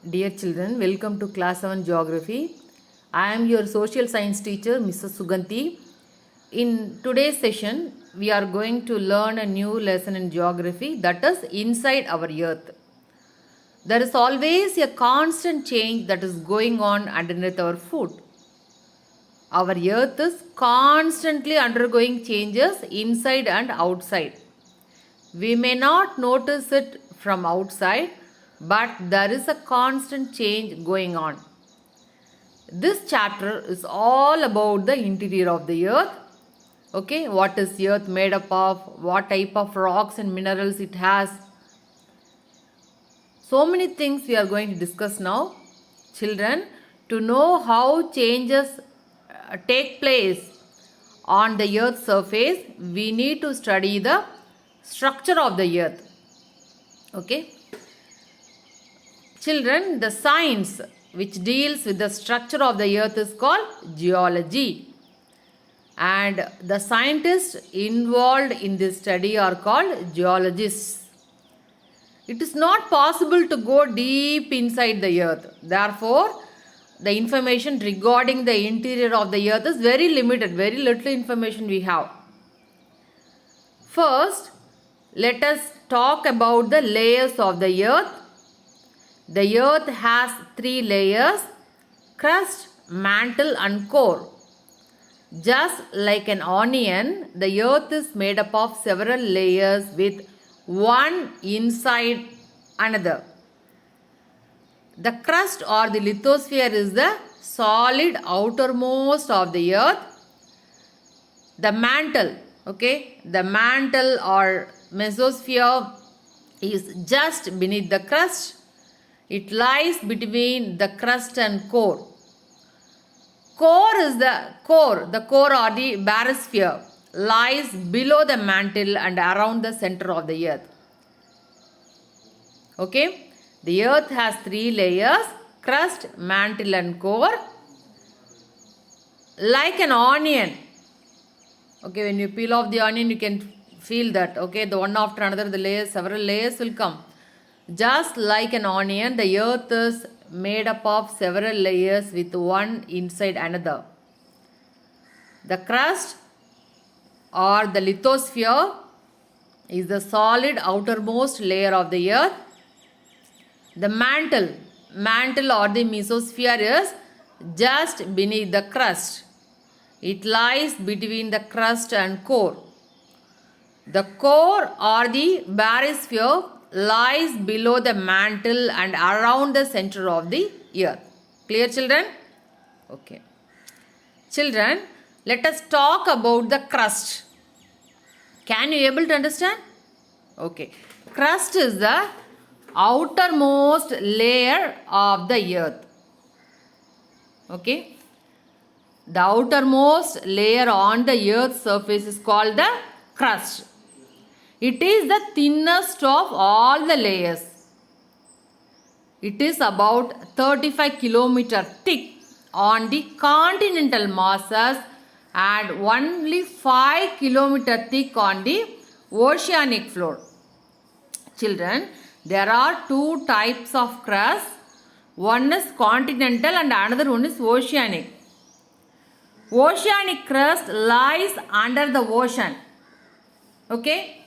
Dear children, welcome to class 7 geography. I am your social science teacher, Mrs. Suganti. In today's session, we are going to learn a new lesson in geography, that is inside our earth. There is always a constant change that is going on underneath our foot. Our earth is constantly undergoing changes inside and outside. We may not notice it from outside, but there is a constant change going on. This chapter is all about the interior of the earth. Okay, what is the earth made up of? What type of rocks and minerals it has? So many things we are going to discuss now. Children, to know how changes take place on the earth's surface, we need to study the structure of the earth. Okay. Children, the science which deals with the structure of the earth is called geology. And the scientists involved in this study are called geologists. It is not possible to go deep inside the earth. Therefore, the information regarding the interior of the earth is very limited. Very little information we have. First, let us talk about the layers of the earth. The earth has 3 layers: crust, mantle and core. Just like an onion, the earth is made up of several layers with one inside another. The crust or the lithosphere is the solid outermost of the earth. The mantle, the mantle or mesosphere is just beneath the crust. It lies between the crust and core. Core or the barosphere lies below the mantle and around the center of the earth. Okay, the earth has 3 layers: crust, mantle and core. Like an onion. Okay, when you peel off the onion, you can feel that. Okay, the one after another, the layers, several layers will come. Just like an onion, the earth is made up of several layers with one inside another. The crust or the lithosphere is the solid outermost layer of the earth. The mantle or the mesosphere is just beneath the crust. It lies between the crust and core. The core or the barosphere lies below the mantle and around the center of the earth. Clear, children? Okay. Children, let us talk about the crust. Can you able to understand? Okay. Crust is the outermost layer of the earth. Okay. The outermost layer on the earth's surface is called the crust. It is the thinnest of all the layers. It is about 35 km thick on the continental masses and only 5 km thick on the oceanic floor. Children, there are 2 types of crust. One is continental and another one is oceanic. Oceanic crust lies under the ocean. Okay.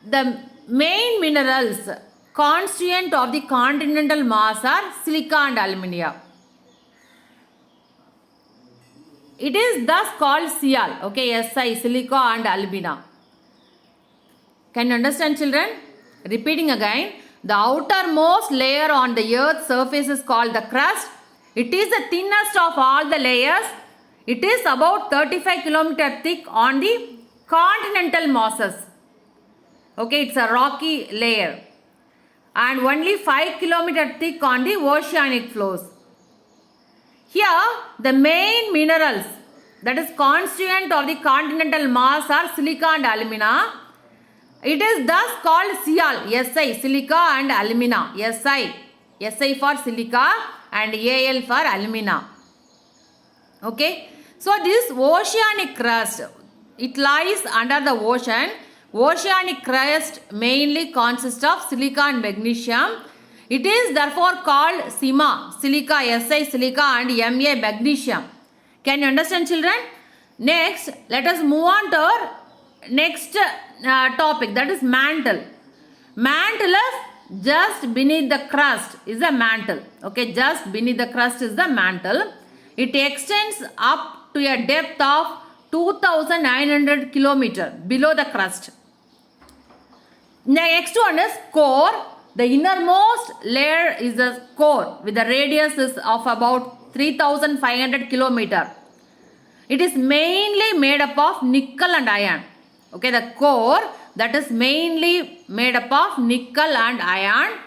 The main minerals constituent of the continental mass are silica and alumina. It is thus called Sial. Okay, Si, silica and alumina. Can you understand, children? Repeating again. The outermost layer on the earth's surface is called the crust. It is the thinnest of all the layers. It is about 35 km thick on the continental masses. Okay, it's a rocky layer. And only 5 km thick on the oceanic floors. Here, the main minerals that is constituent of the continental mass are silica and alumina. It is thus called Sial, Si, silica and alumina. Si for silica and Al for alumina. Okay, so this oceanic crust, it lies under the ocean. Oceanic crust mainly consists of silica and magnesium. It is therefore called SiMa, silica, Si silica and Ma magnesium. Can you understand, children? Next, let us move on to our next topic, that is mantle. Mantle is just beneath the crust is the mantle. Okay, just beneath the crust is the mantle. It extends up to a depth of 2,900 km below the crust. The next one is core. The innermost layer is the core with the radius is of about 3,500 km. It is mainly made up of nickel and iron. Okay, the core that is mainly made up of nickel and iron.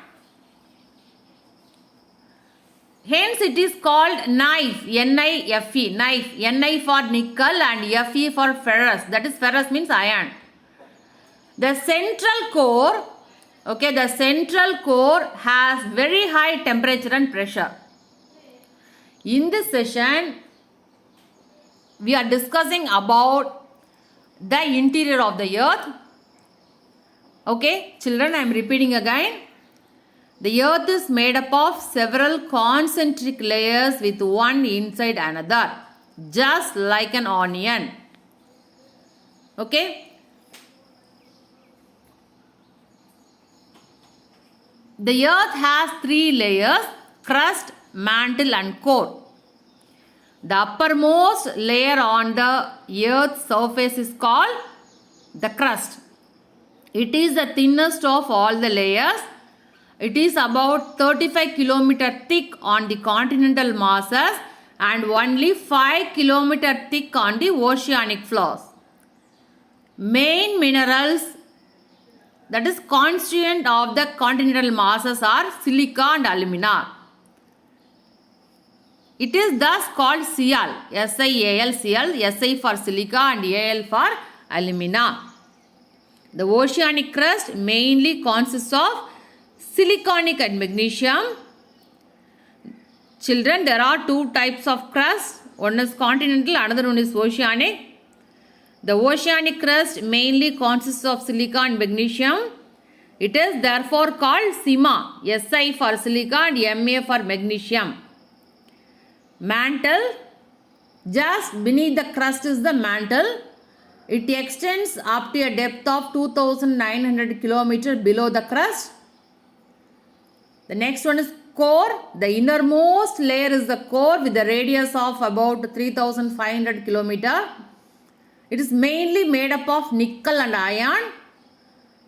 Hence it is called knife, N-I-F-E, knife, Ni for nickel and Fe for ferrous. That is ferrous means iron. The central core, okay, the central core has very high temperature and pressure. In this session, we are discussing about the interior of the earth. Okay, children, I am repeating again. The earth is made up of several concentric layers with one inside another, just like an onion. Okay. The earth has three layers: crust, mantle and core. The uppermost layer on the earth's surface is called the crust. It is the thinnest of all the layers. It is about 35 km thick on the continental masses and only 5 km thick on the oceanic floors. Main minerals that is constituent of the continental masses are silica and alumina. It is thus called Sial, SiAl, Sial, Si for silica and Al for alumina. The oceanic crust mainly consists of siliconic and magnesium. Children, there are two types of crust. One is continental, another one is oceanic. The oceanic crust mainly consists of silica and magnesium. It is therefore called SiMa, Si for silica and Ma for magnesium. Mantle, just beneath the crust is the mantle. It extends up to a depth of 2,900 km below the crust. The next one is core. The innermost layer is the core with a radius of about 3,500 km. It is mainly made up of nickel and iron.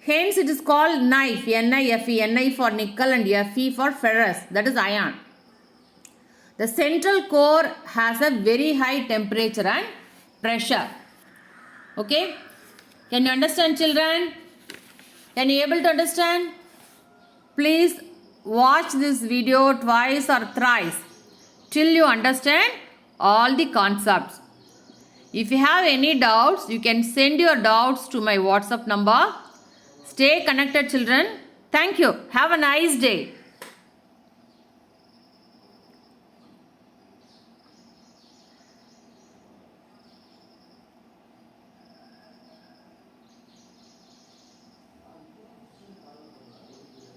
Hence it is called knife, N-I-F-E, Ni for nickel and Fe for ferrous, that is iron. The central core has a very high temperature and pressure. Okay? Can you understand, children? Can you able to understand? Please watch this video twice or thrice till you understand all the concepts. If you have any doubts, you can send your doubts to my WhatsApp number. Stay connected, children. Thank you. Have a nice day.